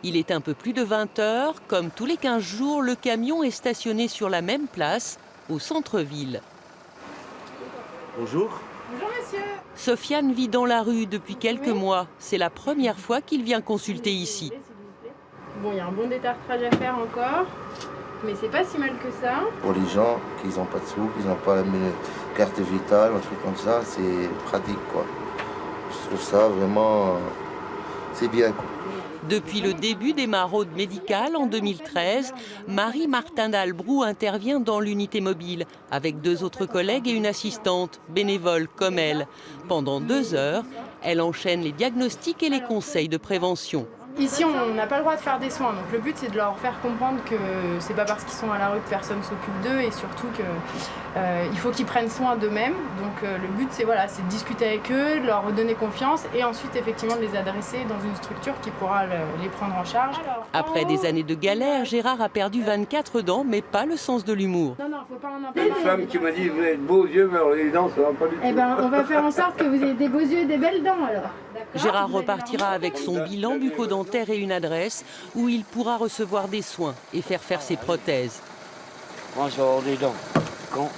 Il est un peu plus de 20 h. Comme tous les 15 jours, le camion est stationné sur la même place, au centre-ville. Bonjour. Bonjour monsieur. Sofiane vit dans la rue depuis quelques mois. C'est la première fois qu'il vient consulter ici. Bon, il y a un bon détartrage à faire encore, mais c'est pas si mal que ça. Pour les gens qui n'ont pas de sous, qui n'ont pas une carte vitale, un truc comme ça, c'est pratique quoi. Je trouve ça vraiment, c'est bien quoi. Depuis le début des maraudes médicales en 2013, Marie-Martin d'Albrou intervient dans l'unité mobile avec 2 autres collègues et une assistante, bénévole comme elle. Pendant 2 heures, elle enchaîne les diagnostics et les conseils de prévention. Ici, on n'a pas le droit de faire des soins, donc le but c'est de leur faire comprendre que c'est pas parce qu'ils sont à la rue que personne s'occupe d'eux et surtout qu'il faut qu'ils prennent soin d'eux-mêmes. Donc le but c'est de discuter avec eux, de leur redonner confiance et ensuite effectivement de les adresser dans une structure qui pourra les prendre en charge. Après des années de galère, Gérard a perdu 24 dents, mais pas le sens de l'humour. Non, faut pas en Une femme qui m'a dit vous avez de beaux yeux, mais alors les dents ça va pas du tout. Eh ben, on va faire en sorte que vous ayez des beaux yeux et des belles dents alors. Gérard repartira avec son bilan bucco-dentaire et une adresse où il pourra recevoir des soins et faire ses prothèses. Moi je vais avoir des dents. Quand?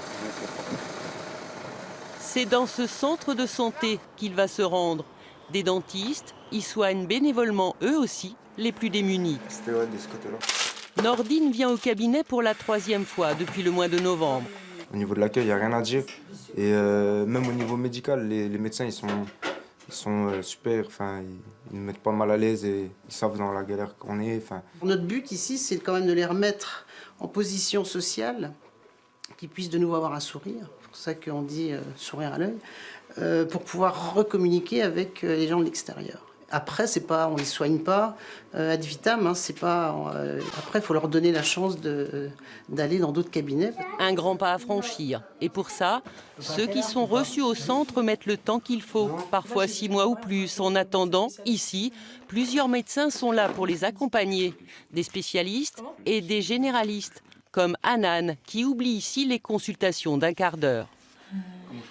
C'est dans ce centre de santé qu'il va se rendre. Des dentistes y soignent bénévolement eux aussi les plus démunis. Nordine vient au cabinet pour la 3e fois depuis le mois de novembre. Au niveau de l'accueil, il n'y a rien à dire. Et même au niveau médical, les médecins, ils sont super, ils nous mettent pas mal à l'aise et ils savent dans la galère qu'on est. Notre but ici, c'est quand même de les remettre en position sociale, qu'ils puissent de nouveau avoir un sourire, c'est pour ça qu'on dit sourire à l'œil, pour pouvoir recommuniquer avec les gens de l'extérieur. Après, on ne les soigne pas ad vitam, c'est pas. Après, il faut leur donner la chance d'aller dans d'autres cabinets. Un grand pas à franchir. Et pour ça, ceux qui sont reçus au centre mettent le temps qu'il faut, parfois 6 mois ou plus. En attendant, ici, plusieurs médecins sont là pour les accompagner. Des spécialistes et des généralistes, comme Anan, qui oublie ici les consultations d'1 quart d'heure.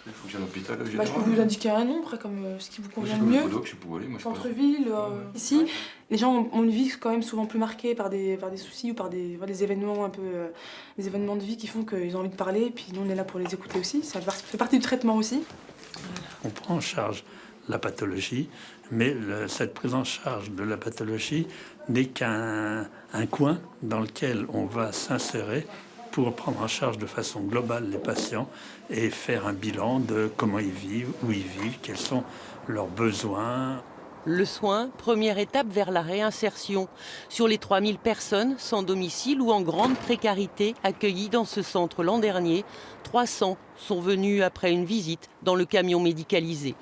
Il faut que j'aille à l'hôpital. Je peux vous indiquer un nom, après, comme ce qui vous convient le mieux. Centre-ville, ici, les gens ont une vie quand même souvent plus marquée par des soucis ou par des événements des événements de vie qui font qu'ils ont envie de parler. Et puis nous, on est là pour les écouter aussi. Ça fait partie du traitement aussi. On prend en charge la pathologie, mais cette prise en charge de la pathologie n'est qu'un coin dans lequel on va s'insérer pour prendre en charge de façon globale les patients et faire un bilan de comment ils vivent, où ils vivent, quels sont leurs besoins. Le soin, première étape vers la réinsertion. Sur les 3000 personnes sans domicile ou en grande précarité accueillies dans ce centre l'an dernier, 300 sont venus après une visite dans le camion médicalisé.